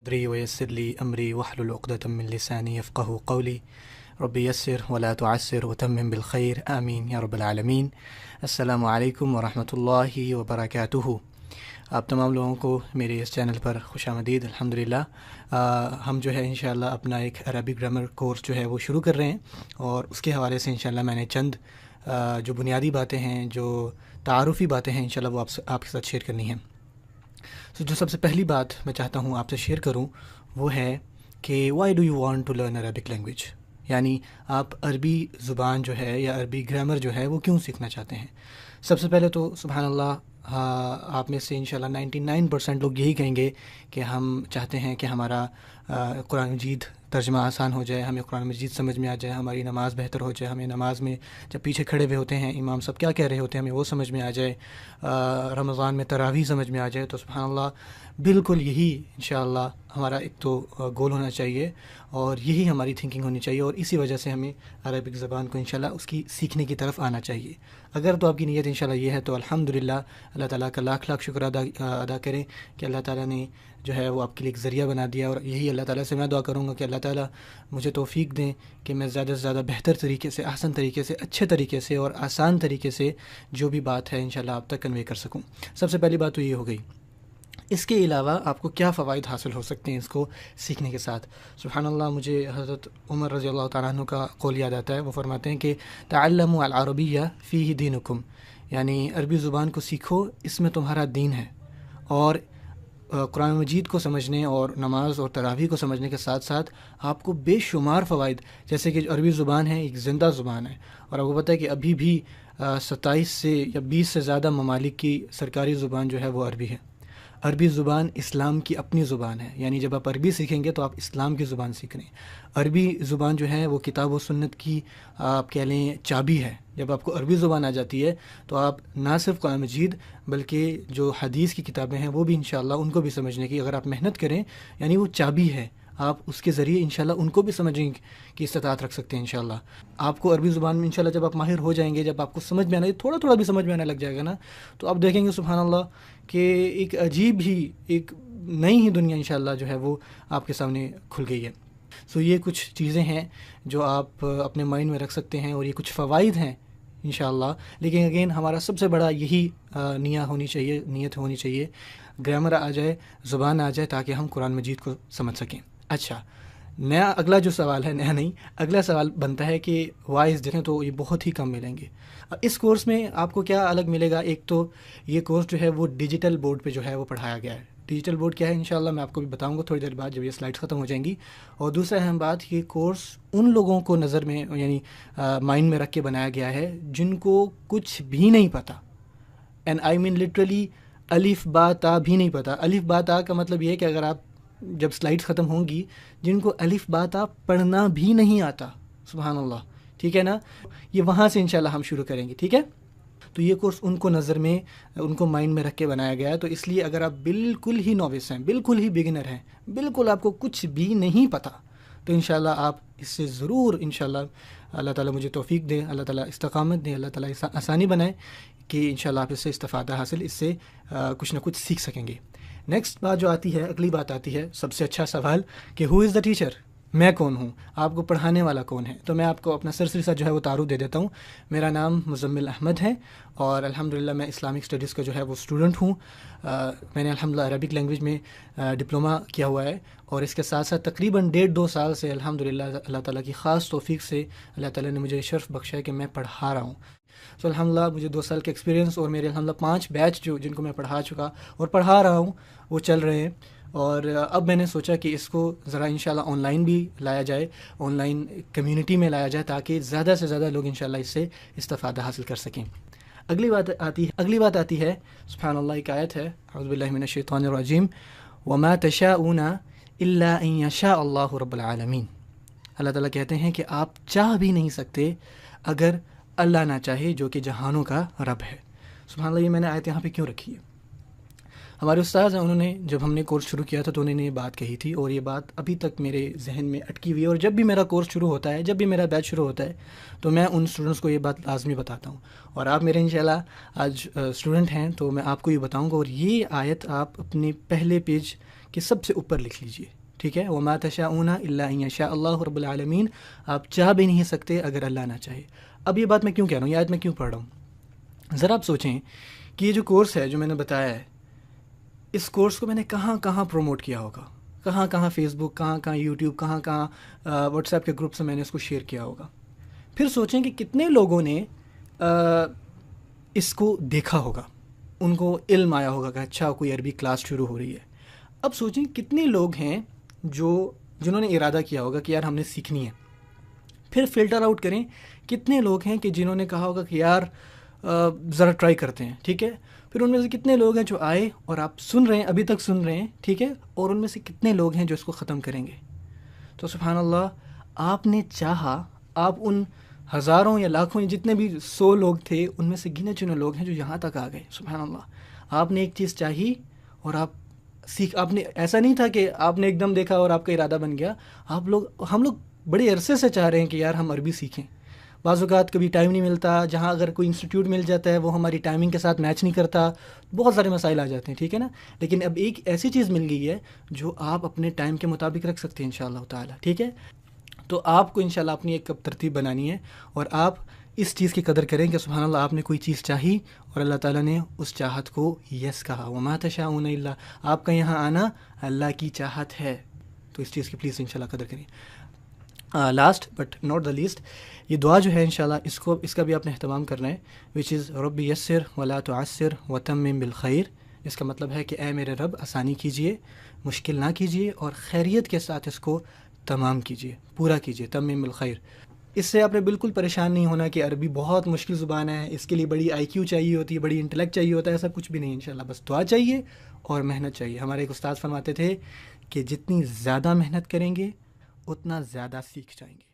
صدری ویسر لی امری واحلل عقدۃ من لسانی یفقہوا قولی رب یسر ولا تعسر وتمم بالخیر آمین یا رب العالمین۔ السلام علیکم ورحمۃ اللہ وبرکاتہ۔ آپ تمام لوگوں کو میرے اس چینل پر خوش آمدید۔ الحمدللہ ہم جو ہے انشاءاللہ اپنا ایک عربی گرامر کورس جو ہے وہ شروع کر رہے ہیں، اور اس کے حوالے سے انشاءاللہ میں نے چند جو بنیادی باتیں ہیں، جو تعارفی باتیں ہیں، انشاءاللہ وہ آپ کے ساتھ شیئر کرنی ہیں۔ جو سب سے پہلی بات میں چاہتا ہوں آپ سے شیئر کروں وہ ہے کہ why do you want to learn Arabic language, یعنی آپ عربی زبان جو ہے یا عربی گرامر جو ہے وہ کیوں سیکھنا چاہتے ہیں۔ سب سے پہلے تو سبحان اللہ آپ میں سے انشاءاللہ 99% لوگ یہی کہیں گے کہ ہم چاہتے ہیں کہ ہمارا قرآن مجید ترجمہ آسان ہو جائے، ہمیں قرآن مجید سمجھ میں آ جائے، ہماری نماز بہتر ہو جائے، ہمیں نماز میں جب پیچھے کھڑے ہوئے ہوتے ہیں امام صاحب کیا کہہ رہے ہوتے ہیں ہمیں وہ سمجھ میں آ جائے، رمضان میں تراویح سمجھ میں آ جائے۔ تو سبحان اللہ بالکل یہی انشاءاللہ ہمارا ایک تو گول ہونا چاہیے، اور یہی ہماری تھنکنگ ہونی چاہیے، اور اسی وجہ سے ہمیں عربک زبان کو انشاءاللہ اس کی سیکھنے کی طرف آنا چاہیے۔ اگر تو آپ کی نیت انشاءاللہ یہ ہے تو الحمدللہ اللہ تعالیٰ کا لاکھ لاکھ شکر ادا کریں کہ اللہ تعالیٰ نے جو ہے وہ آپ کے لیے ایک ذریعہ بنا دیا، اور یہی اللہ تعالیٰ سے میں دعا کروں گا کہ اللہ تعالیٰ مجھے توفیق دیں کہ میں زیادہ سے زیادہ بہتر طریقے سے، احسن طریقے سے، اچھے طریقے سے اور آسان طریقے سے جو بھی بات ہے انشاءاللہ آپ تک کنوے کر سکوں۔ سب سے پہلی بات تو یہ ہو گئی۔ اس کے علاوہ آپ کو کیا فوائد حاصل ہو سکتے ہیں اس کو سیکھنے کے ساتھ؟ سبحان اللہ، مجھے حضرت عمر رضی اللہ تعالیٰ عنہ کا قول یاد آتا ہے۔ وہ فرماتے ہیں کہ تعلموا العربیہ فیہ دینکم، یعنی عربی زبان کو سیکھو، اس میں تمہارا دین ہے۔ اور قرآن مجید کو سمجھنے اور نماز اور تراویح کو سمجھنے کے ساتھ ساتھ آپ کو بے شمار فوائد، جیسے کہ عربی زبان ہے ایک زندہ زبان ہے، اور آپ کو پتہ ہے کہ ابھی بھی 27 سے یا 20 سے زیادہ ممالک کی سرکاری زبان جو ہے وہ عربی ہے۔ عربی زبان اسلام کی اپنی زبان ہے، یعنی جب آپ عربی سیکھیں گے تو آپ اسلام کی زبان سیکھ رہے ہیں۔ عربی زبان جو ہے وہ کتاب و سنت کی آپ کہہ لیں چابی ہے۔ جب آپ کو عربی زبان آ جاتی ہے تو آپ نہ صرف قرآن مجید بلکہ جو حدیث کی کتابیں ہیں وہ بھی انشاءاللہ ان کو بھی سمجھنے کی اگر آپ محنت کریں، یعنی وہ چابی ہے، آپ اس کے ذریعے انشاءاللہ ان کو بھی سمجھنے کی استطاعت رکھ سکتے ہیں انشاءاللہ۔ آپ کو عربی زبان میں انشاءاللہ جب آپ ماہر ہو جائیں گے، جب آپ کو سمجھ میں آنا، تھوڑا تھوڑا بھی سمجھ میں آنے لگ جائے گا نا، تو آپ دیکھیں گے سبحان اللہ کہ ایک عجیب ہی، ایک نئی ہی دنیا انشاءاللہ جو ہے وہ آپ کے سامنے کھل گئی ہے۔ سو یہ کچھ چیزیں ہیں جو آپ اپنے مائنڈ میں رکھ سکتے ہیں، اور یہ کچھ فوائد ہیں انشاءاللہ۔ لیکن اگین ہمارا سب سے بڑا یہی نیت ہونی چاہیے، گرامر آ جائے، زبان آ جائے، تاکہ ہم قرآن مجید کو سمجھ سکیں۔ اچھا، اگلا جو سوال ہے، نیا نہیں، اگلا سوال بنتا ہے کہ وائز دیکھیں تو یہ بہت ہی کم ملیں گے۔ اس کورس میں آپ کو کیا الگ ملے گا؟ ایک تو یہ کورس جو ہے وہ ڈیجیٹل بورڈ پہ جو ہے وہ پڑھایا گیا ہے۔ ڈیجیٹل بورڈ کیا ہے انشاءاللہ میں آپ کو بھی بتاؤں گا تھوڑی دیر بعد جب یہ سلائڈس ختم ہو جائیں گی۔ اور دوسرا اہم بات، یہ کورس ان لوگوں کو نظر میں یعنی مائنڈ میں رکھ کے بنایا گیا ہے جن کو کچھ بھی نہیں پتہ، اینڈ آئی مین لٹرلی الف با تا بھی نہیں پتہ۔ الف با تا کا مطلب یہ ہے کہ اگر آپ جب سلائڈس ختم ہوں گی، جن کو الف با تا پڑھنا بھی نہیں آتا، سبحان اللہ، ٹھیک ہے نا، یہ وہاں سے انشاءاللہ ہم شروع کریں گے، ٹھیک ہے۔ تو یہ کورس ان کو نظر میں، ان کو مائنڈ میں رکھ کے بنایا گیا ہے۔ تو اس لیے اگر آپ بالکل ہی نووس ہیں، بالکل ہی بگنر ہیں، بالکل آپ کو کچھ بھی نہیں پتہ، تو انشاءاللہ آپ اس سے ضرور انشاءاللہ اللہ تعالیٰ مجھے توفیق دے، اللہ تعالیٰ استقامت دے، اللہ تعالیٰ آسانی بنائے کہ انشاءاللہ آپ اس سے استفادہ حاصل، اس سے کچھ نہ کچھ سیکھ سکیں گے۔ نیکسٹ بات جو آتی ہے، اگلی بات آتی ہے، سب سے اچھا سوال کہ ہو از دا ٹیچر، میں کون ہوں، آپ کو پڑھانے والا کون ہے؟ تو میں آپ کو اپنا سرسری سا جو ہے وہ تعارف دے دیتا ہوں۔ میرا نام مزمل احمد ہے، اور الحمدللہ میں اسلامک اسٹڈیز کا جو ہے وہ اسٹوڈنٹ ہوں۔ میں نے الحمدللہ عربک لینگویج میں ڈپلومہ کیا ہوا ہے، اور اس کے ساتھ ساتھ تقریباً 1.5-2 سال سے الحمدللہ اللہ تعالیٰ کی خاص توفیق سے اللہ تعالیٰ نے مجھے شرف بخشا ہے کہ میں پڑھا رہا ہوں۔ سو الحمدللہ مجھے 2 سال کا ایکسپیرینس، اور میرے الحمدللہ 5 بیچ جن کو میں پڑھا چکا اور پڑھا رہا ہوں وہ چل رہے ہیں۔ اور اب میں نے سوچا کہ اس کو ذرا انشاءاللہ آن لائن بھی لایا جائے، آن لائن کمیونٹی میں لایا جائے، تاکہ زیادہ سے زیادہ لوگ انشاءاللہ اس سے استفادہ حاصل کر سکیں۔ اگلی بات آتی ہے سبحان اللہ، ایک آیت ہے، اعوذ باللہ من الشیطان الرجیم، وما تشاءون الا ان یشاء اللہ رب العالمین۔ اللہ تعالیٰ کہتے ہیں کہ آپ چاہ بھی نہیں سکتے اگر اللہ نہ چاہے، جو کہ جہانوں کا رب ہے۔ سبحان اللہ، یہ میں نے آیت یہاں پہ کیوں رکھی ہے؟ ہمارے استاد ہیں، انہوں نے جب ہم نے کورس شروع کیا تھا تو انہوں نے یہ بات کہی تھی، اور یہ بات ابھی تک میرے ذہن میں اٹکی ہوئی ہے، اور جب بھی میرا کورس شروع ہوتا ہے، جب بھی میرا بیچ شروع ہوتا ہے، تو میں ان اسٹوڈنٹس کو یہ بات لازمی بتاتا ہوں، اور آپ میرے انشاءاللہ آج اسٹوڈنٹ ہیں تو میں آپ کو یہ بتاؤں گا، اور یہ آیت آپ اپنے پہلے پیج کہ سب سے اوپر لکھ لیجئے، ٹھیک ہے؟ وَمَا تَشَاءُونَ إِلَّا أَن يَشَاءَ اللَّهُ رَبُّ الْعَالَمِينَ، آپ چاہ بھی نہیں سکتے اگر اللہ نہ چاہے۔ اب یہ بات میں کیوں کہہ رہا ہوں، یہ آیت میں کیوں پڑھ رہا ہوں؟ ذرا آپ سوچیں کہ یہ جو کورس ہے جو میں نے بتایا ہے، اس کورس کو میں نے کہاں کہاں پروموٹ کیا ہوگا، کہاں کہاں فیس بک، کہاں کہاں یوٹیوب، کہاں کہاں واٹس ایپ کے گروپ سے میں نے اس کو شیئر کیا ہوگا۔ پھر سوچیں کہ کتنے لوگوں نے اس کو دیکھا ہوگا، ان کو علم آیا ہوگا کہ اچھا کوئی عربی کلاس شروع ہو رہی ہے۔ اب سوچیں کتنے لوگ ہیں جنہوں نے ارادہ کیا ہوگا کہ یار ہم نے سیکھنی ہے۔ پھر فلٹر آؤٹ کریں کتنے لوگ ہیں کہ جنہوں نے کہا ہوگا کہ یار ذرا ٹرائی کرتے ہیں، ٹھیک ہے؟ پھر ان میں سے کتنے لوگ ہیں جو آئے اور آپ سن رہے ہیں، ابھی تک سن رہے ہیں، ٹھیک ہے؟ اور ان میں سے کتنے لوگ ہیں جو اس کو ختم کریں گے۔ تو سبحان اللہ، آپ نے چاہا، آپ ان ہزاروں یا لاکھوں یا جتنے بھی 100 لوگ تھے ان میں سے گنے چنے لوگ ہیں جو یہاں تک آ گئے۔ سبحان اللہ، آپ نے ایک چیز چاہی اور آپ نے ایسا نہیں تھا کہ آپ نے ایک دم دیکھا اور آپ کا ارادہ بن گیا۔ ہم لوگ بڑے عرصے سے چاہ رہے ہیں کہ یار ہم عربی سیکھیں، بعض اوقات کبھی ٹائم نہیں ملتا، جہاں اگر کوئی انسٹیٹیوٹ مل جاتا ہے وہ ہماری ٹائمنگ کے ساتھ میچ نہیں کرتا، بہت سارے مسائل آ جاتے ہیں، ٹھیک ہے نا؟ لیکن اب ایک ایسی چیز مل گئی ہے جو آپ اپنے ٹائم کے مطابق رکھ سکتے ہیں انشاءاللہ تعالی، ٹھیک ہے؟ تو آپ کو انشاءاللہ اپنی ایک ترتیب بنانی ہے اور آپ اس چیز کی قدر کریں کہ سبحان اللہ آپ نے کوئی چیز چاہی اور اللہ تعالیٰ نے اس چاہت کو یس کہا۔ وَمَا تَشَاءُونَ إِلَّا، آپ کا یہاں آنا اللہ کی چاہت ہے، تو اس چیز کی پلیز انشاءاللہ قدر کریں۔ Last but not the least, یہ دعا جو ہے انشاءاللہ اس کا بھی آپ نے اہتمام کرنا ہے، وچ از رب یسر ولا تعسر وتمم بالخیر۔ اس کا مطلب ہے کہ اے میرے رب آسانی کیجئے، مشکل نہ کیجئے، اور خیریت کے ساتھ اس کو تمام کیجئے، پورا کیجئے، تمم بالخیر۔ اس سے آپ نے بالکل پریشان نہیں ہونا کہ عربی بہت مشکل زبان ہے، اس کے لیے بڑی آئی کیو چاہیے ہوتی ہے، بڑی انٹلیکٹ چاہیے ہوتا ہے، ایسا کچھ بھی نہیں انشاءاللہ، بس دعا چاہیے اور محنت چاہیے۔ ہمارے ایک استاد فرماتے تھے کہ جتنی زیادہ محنت کریں گے اتنا زیادہ سیکھ جائیں گے۔